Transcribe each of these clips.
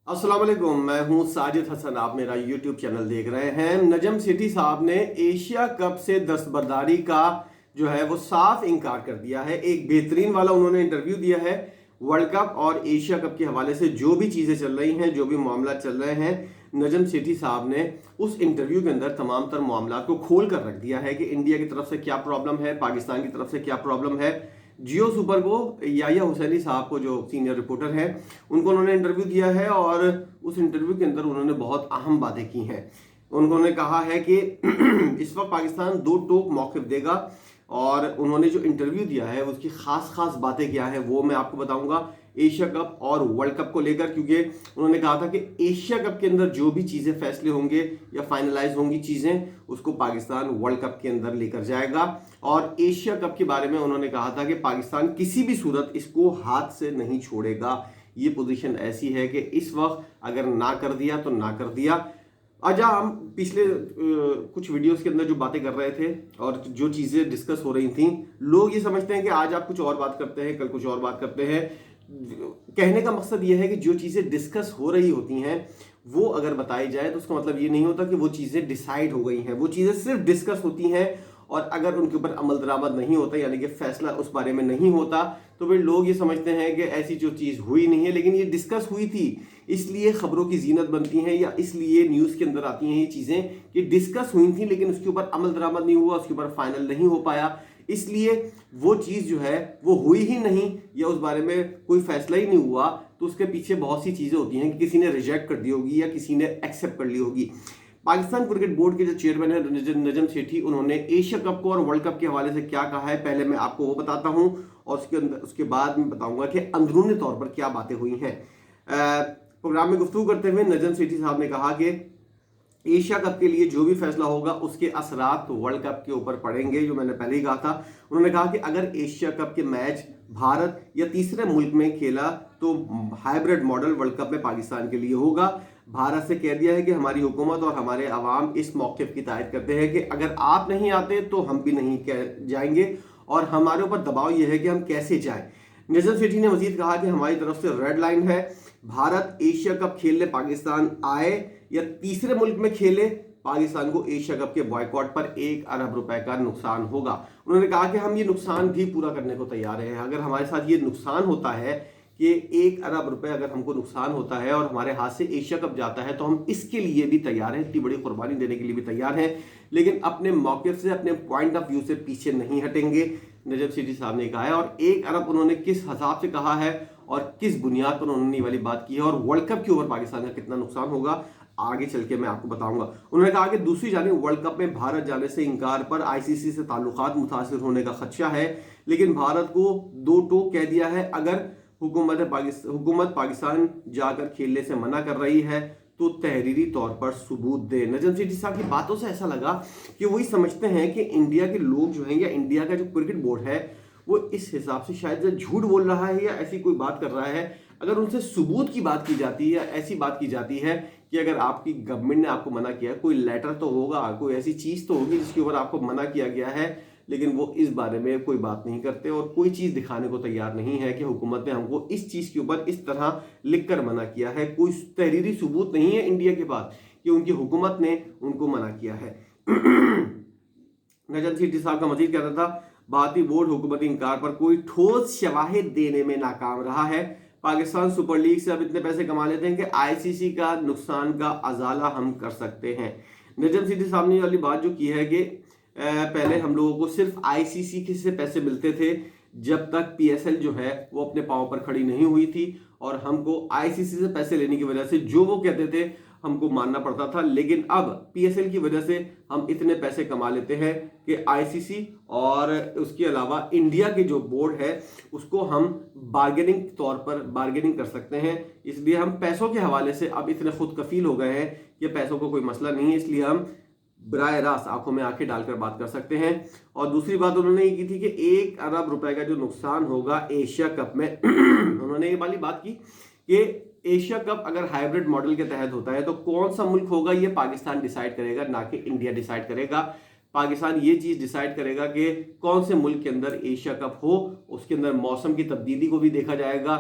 अस्सलाम वालेकुम, मैं हूं साजिद हसन। आप मेरा यूट्यूब चैनल देख रहे हैं। नजम सेठी साहब ने एशिया कप से दस्तबरदारी का जो है वो साफ इनकार कर दिया है। एक बेहतरीन वाला उन्होंने इंटरव्यू दिया है। वर्ल्ड कप और एशिया कप के हवाले से जो भी चीज़ें चल रही हैं, जो भी मामला चल रहे हैं, नजम सेठी साहब ने उस इंटरव्यू के अंदर तमाम तर मामला को खोल कर रख दिया है कि इंडिया की तरफ से क्या प्रॉब्लम है, पाकिस्तान की तरफ से क्या प्रॉब्लम है। जियो सुपर को याहिया हुसैनी साहब को, जो सीनियर रिपोर्टर हैं, उनको उन्होंने इंटरव्यू दिया है और उस इंटरव्यू के अंदर उन्होंने बहुत अहम बातें की हैं। उन्होंने कहा है कि इस वक्त पाकिस्तान दो टोक मौक़िफ़ देगा और उन्होंने जो इंटरव्यू दिया है उसकी ख़ास ख़ास बातें क्या है वो मैं आपको बताऊंगा एशिया कप और वर्ल्ड कप को लेकर। क्योंकि उन्होंने कहा था कि एशिया कप के अंदर जो भी चीज़ें फैसले होंगे या फाइनलाइज होंगी चीज़ें, उसको पाकिस्तान वर्ल्ड कप के अंदर लेकर जाएगा। और एशिया कप के बारे में उन्होंने कहा था कि पाकिस्तान किसी भी सूरत इसको हाथ से नहीं छोड़ेगा। ये पोजीशन ऐसी है कि इस वक्त अगर ना कर दिया तो ना कर दिया। अच्छा, हम पिछले कुछ वीडियोस के अंदर जो बातें कर रहे थे और जो चीज़ें डिस्कस हो रही थी, लोग ये समझते हैं कि आज आप कुछ और बात करते हैं, कल कुछ और बात करते हैं। कहने का मकसद ये है कि जो चीज़ें डिस्कस हो रही होती हैं वो अगर बताई जाए तो उसका मतलब ये नहीं होता कि वो चीज़ें डिसाइड हो गई हैं। वो चीज़ें सिर्फ डिस्कस होती हैं और अगर उनके ऊपर अमल दरामद नहीं होता, यानी कि फैसला उस बारे में नहीं होता, तो फिर लोग ये समझते हैं कि ऐसी जो चीज़ हुई नहीं है, लेकिन ये डिस्कस हुई थी, इसलिए खबरों की जीनत बनती हैं या इसलिए न्यूज़ के अंदर आती हैं ये चीज़ें कि डिस्कस हुई थी लेकिन उसके ऊपर अमल दरामद नहीं हुआ, उसके ऊपर फाइनल नहीं हो पाया, इसलिए वो चीज़ जो है वो हुई ही नहीं या उस बारे में कोई फैसला ही नहीं हुआ। तो उसके पीछे बहुत सी चीज़ें होती हैं कि किसी ने रिजेक्ट कर दी होगी या किसी ने एक्सेप्ट कर ली होगी। पाकिस्तान क्रिकेट बोर्ड के जो चेयरमैन है नजम सेठी, उन्होंने एशिया कप को और वर्ल्ड कप के हवाले से क्या कहा है, पहले मैं आपको वो बताता हूं और उसके बाद मैं बताऊंगा कि अंदरूनी तौर पर क्या बातें हुई हैं। प्रोग्राम में गुफ्तगू करते हुए नजम सेठी साहब ने कहा कि एशिया कप के लिए जो भी फैसला होगा उसके असरात वर्ल्ड कप के ऊपर पड़ेंगे, जो मैंने पहले ही कहा था। उन्होंने कहा कि अगर एशिया कप के मैच भारत या तीसरे मुल्क में खेला तो हाइब्रिड मॉडल वर्ल्ड कप में पाकिस्तान के लिए होगा। भारत से कह दिया है कि हमारी हुकूमत और हमारे अवाम इस मौक़िफ़ की तायद करते हैं कि अगर आप नहीं आते तो हम भी नहीं जाएंगे और हमारे ऊपर दबाव यह है कि हम कैसे जाएं। नजम सेठी ने मजीद कहा कि हमारी तरफ से रेड लाइन है, भारत एशिया कप खेलने पाकिस्तान आए या तीसरे मुल्क में खेले, पाकिस्तान को एशिया कप के बॉयकॉट पर 1 अरब रुपए का नुकसान होगा। उन्होंने कहा कि हम ये नुकसान भी पूरा करने को तैयार हैं। अगर हमारे साथ ये नुकसान होता है कि 1 अरब रुपए अगर हमको नुकसान होता है और हमारे हाथ से एशिया कप जाता है तो हम इसके लिए भी तैयार हैं, इतनी बड़ी कुर्बानी देने के लिए भी तैयार हैं, लेकिन अपने मौक़िफ़ से, अपने पॉइंट ऑफ व्यू से पीछे नहीं हटेंगे, नजम सेठी साहब ने कहा है। और 1 अरब उन्होंने किस हिसाब से कहा है और किस बुनियाद पर उन्होंने ये वाली बात की है और वर्ल्ड कप के ऊपर पाकिस्तान का कितना नुकसान होगा, आगे चल के मैं आपको बताऊंगा। उन्होंने कहा कि दूसरी जानिब वर्ल्ड कप में भारत जाने से इंकार पर आईसीसी से ताल्लुकात मुतासिर होने का खदशा है, लेकिन भारत को दो टोक कह दिया है। अगर हुकूमत पाकिस्तान जाकर खेलने से मना कर रही है तो तहरीरी तौर पर सबूत दे। नजम सेठी साहब की बातों से ऐसा लगा कि वही समझते हैं कि इंडिया के लोग जो हैं या इंडिया का जो क्रिकेट बोर्ड है वो इस हिसाब से शायद झूठ बोल रहा है या ऐसी कोई बात कर रहा है। अगर उनसे सबूत की बात की जाती है या ऐसी बात की जाती है कि अगर आपकी गवर्नमेंट ने आपको मना किया, कोई लेटर तो होगा, कोई ऐसी चीज़ तो होगी जिसके ऊपर आपको मना किया गया है, लेकिन वो इस बारे में कोई बात नहीं करते और कोई चीज़ दिखाने को तैयार नहीं है कि हुकूमत ने हमको इस चीज़ के ऊपर इस तरह लिख कर मना किया है। कोई तहरीरी सबूत नहीं है इंडिया के पास कि उनकी हुकूमत ने उनको मना किया है। नजम सेठी साहब का मजीद कहता था, भारतीय बोर्ड हुकूमती इंकार पर कोई ठोस शवाहिद देने में नाकाम रहा है। पाकिस्तान सुपर लीग से अब इतने पैसे कमा लेते हैं कि आईसीसी का नुकसान का अजाला हम कर सकते हैं। नजम सेठी साहब ने वाली बात जो की है कि पहले हम लोगों को सिर्फ आईसीसी से पैसे मिलते थे जब तक पीएसएल जो है वो अपने पांव पर खड़ी नहीं हुई थी और हमको आईसीसी से पैसे लेने की वजह से जो वो कहते थे हमको मानना पड़ता था, लेकिन अब पीएसएल की वजह से हम इतने पैसे कमा लेते हैं कि आईसीसी और उसके अलावा इंडिया के जो बोर्ड है उसको हम बार्गेनिंग तौर पर बार्गेनिंग कर सकते हैं। इसलिए हम पैसों के हवाले से अब इतने खुद कफील हो गए हैं कि पैसों को कोई मसला नहीं है, इसलिए हम बराह रास्त आंखों में आंखें डालकर बात कर सकते हैं। और दूसरी बात उन्होंने ये की थी कि 1 अरब रुपए का जो नुकसान होगा एशिया कप में उन्होंने ये वाली बात की कि एशिया कप अगर हाइब्रिड मॉडल के तहत होता है तो कौन सा मुल्क होगा ये पाकिस्तान डिसाइड करेगा, ना कि इंडिया डिसाइड करेगा। पाकिस्तान ये चीज़ डिसाइड करेगा कि कौन से मुल्क के अंदर एशिया कप हो, उसके अंदर मौसम की तब्दीली को भी देखा जाएगा,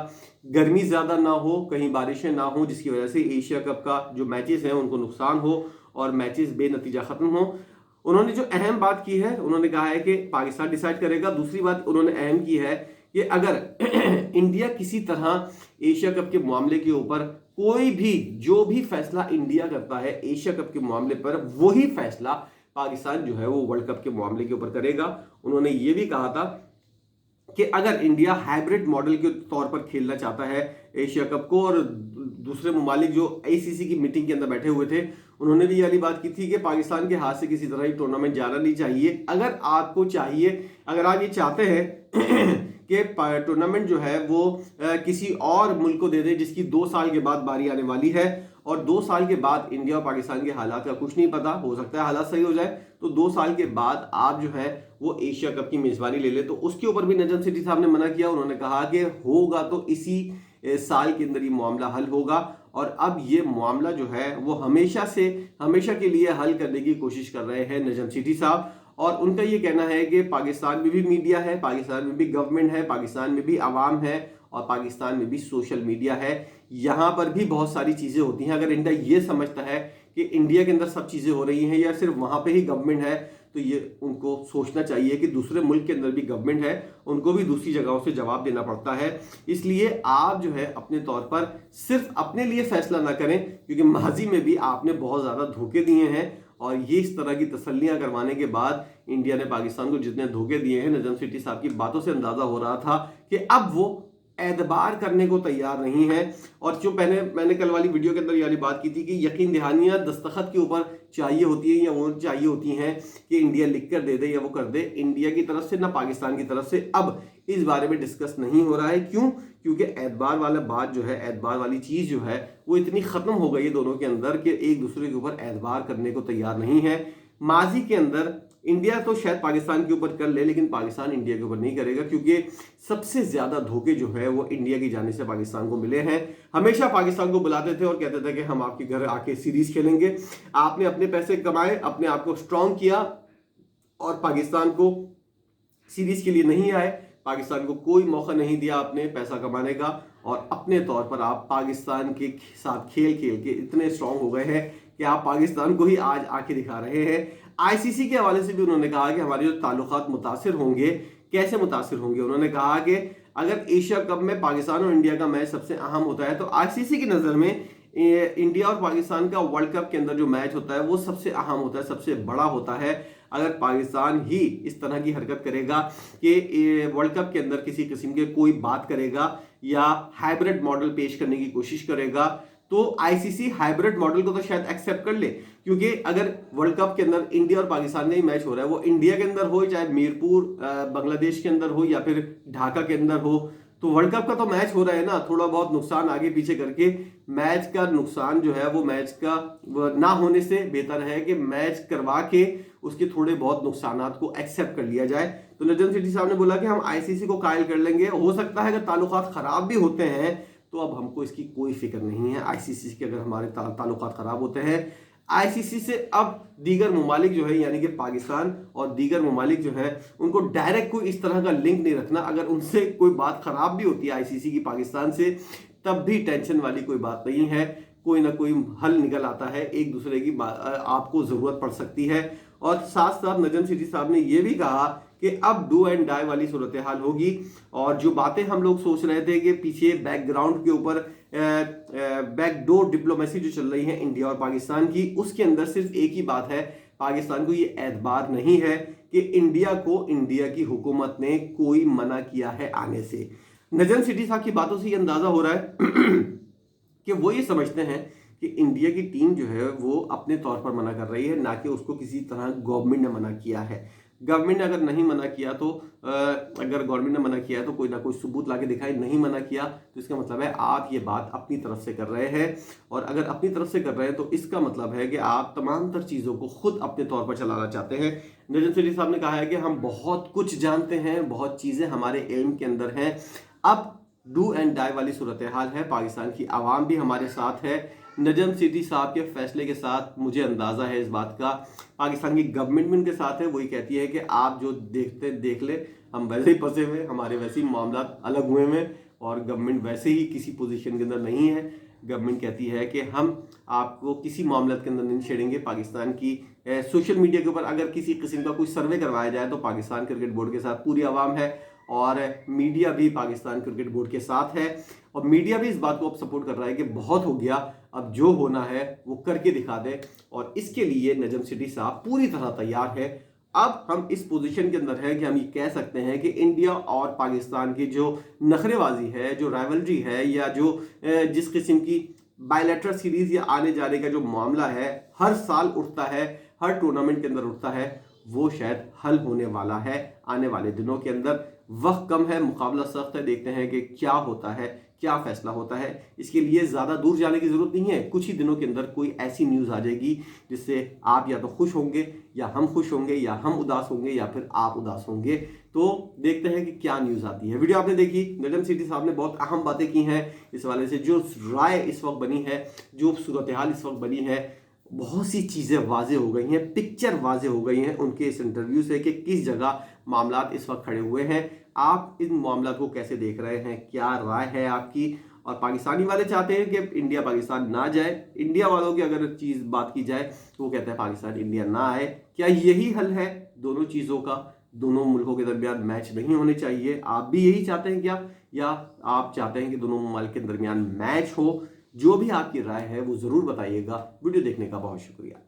गर्मी ज़्यादा ना हो, कहीं बारिशें ना हो जिसकी वजह से एशिया कप का जो मैचेस हैं उनको नुकसान हो और मैचेस बेनतीजा ख़त्म हो। उन्होंने जो अहम बात की है, उन्होंने कहा है कि पाकिस्तान डिसाइड करेगा। दूसरी बात उन्होंने अहम की है कि अगर इंडिया किसी तरह एशिया कप के मामले के ऊपर कोई भी जो भी फैसला इंडिया करता है एशिया कप के मामले पर, वही फैसला पाकिस्तान जो है वो वर्ल्ड कप के मामले के ऊपर करेगा। उन्होंने ये भी कहा था कि अगर इंडिया हाइब्रिड मॉडल के तौर पर खेलना चाहता है एशिया कप को, और दूसरे ममालिक जो आईसीसी की मीटिंग के अंदर बैठे हुए थे उन्होंने भी ये बात की थी कि पाकिस्तान के हाथ से किसी तरह ही टूर्नामेंट जाना नहीं चाहिए। अगर आपको चाहिए, अगर आप ये चाहते हैं कि टूर्नामेंट जो है वो किसी और मुल्क को दे दे जिसकी 2 साल के बाद बारी आने वाली है, और 2 साल के बाद इंडिया और पाकिस्तान के हालात का कुछ नहीं पता, हो सकता है हालात सही हो जाए, तो 2 साल के बाद आप जो है वो एशिया कप की मेजबानी ले ले, तो उसके ऊपर भी नजम सेठी साहब ने मना किया। उन्होंने कहा कि होगा तो इसी साल के अंदर ये मामला हल होगा, और अब ये मामला जो है वो हमेशा के लिए हल करने की कोशिश कर रहे हैं नजम सेठी साहब। और उनका ये कहना है कि पाकिस्तान में भी मीडिया है, पाकिस्तान में भी गवर्नमेंट है, पाकिस्तान में भी आवाम है, और पाकिस्तान में भी सोशल मीडिया है। यहाँ पर भी बहुत सारी चीज़ें होती हैं। अगर इंडिया ये समझता है कि इंडिया के अंदर सब चीज़ें हो रही हैं या सिर्फ वहाँ पे ही गवर्नमेंट है, तो ये उनको सोचना चाहिए कि दूसरे मुल्क के अंदर भी गवर्नमेंट है, उनको भी दूसरी जगहों से जवाब देना पड़ता है। इसलिए आप जो है अपने तौर पर सिर्फ अपने लिए फैसला ना करें, क्योंकि माजी में भी आपने बहुत ज़्यादा धोखे दिए हैं, और ये इस तरह की तसल्लियां करवाने के बाद इंडिया ने पाकिस्तान को जितने धोखे दिए हैं, नजम सेठी साहब की बातों से अंदाजा हो रहा था कि अब वो एतबार करने को तैयार नहीं है। और जो मैंने कल वाली वीडियो के अंदर ये बात की थी कि यकीन दहानियां दस्तखत के ऊपर चाहिए होती है या वो चाहिए होती हैं कि इंडिया लिख कर दे दे या वो कर दे, इंडिया की तरफ से ना पाकिस्तान की तरफ से अब इस बारे में डिस्कस नहीं हो रहा है। क्यों? क्योंकि एतबार वाला बात जो है, एतबार वाली चीज़ जो है वो इतनी ख़त्म हो गई है दोनों के अंदर कि एक दूसरे के ऊपर एतबार करने को तैयार नहीं है। माजी के अंदर इंडिया तो शायद पाकिस्तान के ऊपर कर ले, लेकिन पाकिस्तान इंडिया के ऊपर नहीं करेगा, क्योंकि सबसे ज्यादा धोखे जो है वो इंडिया की जाने से पाकिस्तान को मिले हैं। हमेशा पाकिस्तान को बुलाते थे और कहते थे कि हम आपके घर आके सीरीज खेलेंगे। आपने अपने पैसे कमाए, अपने आप को स्ट्रांग किया, और पाकिस्तान को सीरीज के लिए नहीं आए, पाकिस्तान को कोई मौका नहीं दिया आपने पैसा कमाने का, और अपने तौर पर आप पाकिस्तान के साथ खेल के इतने स्ट्रांग हो गए हैं कि आप पाकिस्तान को ही आज आके दिखा रहे हैं। आईसीसी के हवाले से भी उन्होंने कहा कि हमारे जो ताल्लुकात मुतासिर होंगे, कैसे मुतासिर होंगे। उन्होंने कहा कि अगर एशिया कप में पाकिस्तान और इंडिया का मैच सबसे अहम होता है, तो आईसीसी की नज़र में इंडिया और पाकिस्तान का वर्ल्ड कप के अंदर जो मैच होता है वो सबसे अहम होता है, सबसे बड़ा होता है। अगर पाकिस्तान ही इस तरह की हरकत करेगा कि वर्ल्ड कप के अंदर किसी किस्म के कोई बात करेगा या हाइब्रिड मॉडल पेश करने की कोशिश करेगा, तो आईसीसी हाइब्रिड मॉडल को तो शायद एक्सेप्ट कर ले, क्योंकि अगर वर्ल्ड कप के अंदर इंडिया और पाकिस्तान का ही मैच हो रहा है, वो इंडिया के अंदर हो, चाहे मीरपुर बांग्लादेश के अंदर हो या फिर ढाका के अंदर हो, तो वर्ल्ड कप का तो मैच हो रहा है ना। थोड़ा बहुत नुकसान आगे पीछे करके मैच का नुकसान जो है वो मैच का ना होने से बेहतर है कि मैच करवा के उसके थोड़े बहुत नुकसानात को एक्सेप्ट कर लिया जाए। तो नजम सेठी साहब ने बोला कि हम आईसीसी को कायल कर लेंगे। हो सकता है अगर ताल्लुकात खराब भी होते हैं तो अब हमको इसकी कोई फिक्र नहीं है। आईसीसी के अगर हमारे ताल्लुकात खराब होते हैं, आईसीसी से अब दीगर ममालिक जो है यानी कि पाकिस्तान और दीगर ममालिक जो है उनको डायरेक्ट कोई इस तरह का लिंक नहीं रखना। अगर उनसे कोई बात खराब भी होती है आईसीसी की पाकिस्तान से, तब भी टेंशन वाली कोई बात नहीं है, कोई ना कोई हल निकल आता है। एक दूसरे की आपको जरूरत पड़ सकती है। और साथ साथ नजम सेठी साहब ने यह भी कहा कि अब डू एंड डाई वाली सूरत हाल होगी, और जो बातें हम लोग सोच रहे थे कि पीछे बैकग्राउंड के ऊपर बैकडोर डिप्लोमेसी जो चल रही है इंडिया और पाकिस्तान की, उसके अंदर सिर्फ एक ही बात है, पाकिस्तान को ये एतबार नहीं है कि इंडिया को इंडिया की हुकूमत ने कोई मना किया है आने से। नजम सेठी साहब की बातों से ये अंदाजा हो रहा है कि वो ये समझते हैं कि इंडिया की टीम जो है वो अपने तौर पर मना कर रही है, ना कि उसको किसी तरह गवर्नमेंट ने मना किया है। गवर्नमेंट ने अगर नहीं मना किया तो अगर गवर्नमेंट ने मना किया है तो कोई ना कोई सबूत लाके दिखाए, नहीं मना किया तो इसका मतलब है आप ये बात अपनी तरफ से कर रहे हैं। और अगर अपनी तरफ से कर रहे हैं तो इसका मतलब है कि आप तमाम तर चीज़ों को खुद अपने तौर पर चलाना चाहते हैं। नजम सेठी साहब ने कहा है कि हम बहुत कुछ जानते हैं, बहुत चीज़ें हमारे इल्म के अंदर हैं। अब डू एंड डाई वाली सूरत हाल है, पाकिस्तान की आवाम भी हमारे साथ है। नजम सेठी साहब के फैसले के साथ मुझे अंदाज़ा है इस बात का, पाकिस्तान की गवर्नमेंट भी उनके साथ है। वही कहती है कि आप जो देखते देख ले, हम वैसे ही फंसे हुए, हमारे वैसे ही मामला अलग हुए हैं और गवर्नमेंट वैसे ही किसी पोजीशन के अंदर नहीं है। गवर्नमेंट कहती है कि हम आपको किसी मामले के अंदर नहीं छेड़ेंगे। पाकिस्तान की सोशल मीडिया के ऊपर अगर किसी किस्म का कोई सर्वे करवाया जाए तो पाकिस्तान क्रिकेट बोर्ड के साथ पूरी आवाम है और मीडिया भी पाकिस्तान क्रिकेट बोर्ड के साथ है और मीडिया भी इस बात को अब सपोर्ट कर रहा है कि बहुत हो गया, अब जो होना है वो करके दिखा दे। और इसके लिए नजम सेठी साहब पूरी तरह तैयार है। अब हम इस पोजीशन के अंदर है कि हम ये कह सकते हैं कि इंडिया और पाकिस्तान की जो नखरेबाजी है, जो राइवलरी है, या जो जिस किस्म की बायलैटरल सीरीज या आने जाने का जो मामला है, हर साल उठता है, हर टूर्नामेंट के अंदर उठता है, वो शायद हल होने वाला है आने वाले दिनों के अंदर। वक्त कम है, मुकाबला सख्त है, देखते हैं कि क्या होता है, क्या फैसला होता है। इसके लिए ज़्यादा दूर जाने की ज़रूरत नहीं है, कुछ ही दिनों के अंदर कोई ऐसी न्यूज़ आ जाएगी जिससे आप या तो खुश होंगे या हम खुश होंगे या हम उदास होंगे या फिर आप उदास होंगे। तो देखते हैं कि क्या न्यूज़ आती है। वीडियो आपने देखी, नजम सेठी साहब ने बहुत अहम बातें की हैं इस हवाले से। जो राय इस वक्त बनी है, जो सूरत हाल इस वक्त बनी है, बहुत सी चीज़ें वाजे हो गई हैं, पिक्चर वाजे हो गई हैं उनके इस इंटरव्यू से कि किस जगह मामला इस वक्त खड़े हुए हैं। आप इन मामला को कैसे देख रहे हैं, क्या राय है आपकी? और पाकिस्तानी वाले चाहते हैं कि इंडिया पाकिस्तान ना जाए, इंडिया वालों की अगर चीज़ बात की जाए तो वो कहते हैं पाकिस्तान इंडिया ना आए। क्या यही हल है दोनों चीज़ों का? दोनों मुल्कों के दरमियान मैच नहीं होने चाहिए? आप भी यही चाहते हैं क्या, या आप चाहते हैं कि दोनों ममालिक के दरमियान मैच हो? जो भी आपकी राय है वो ज़रूर बताइएगा। वीडियो देखने का बहुत शुक्रिया।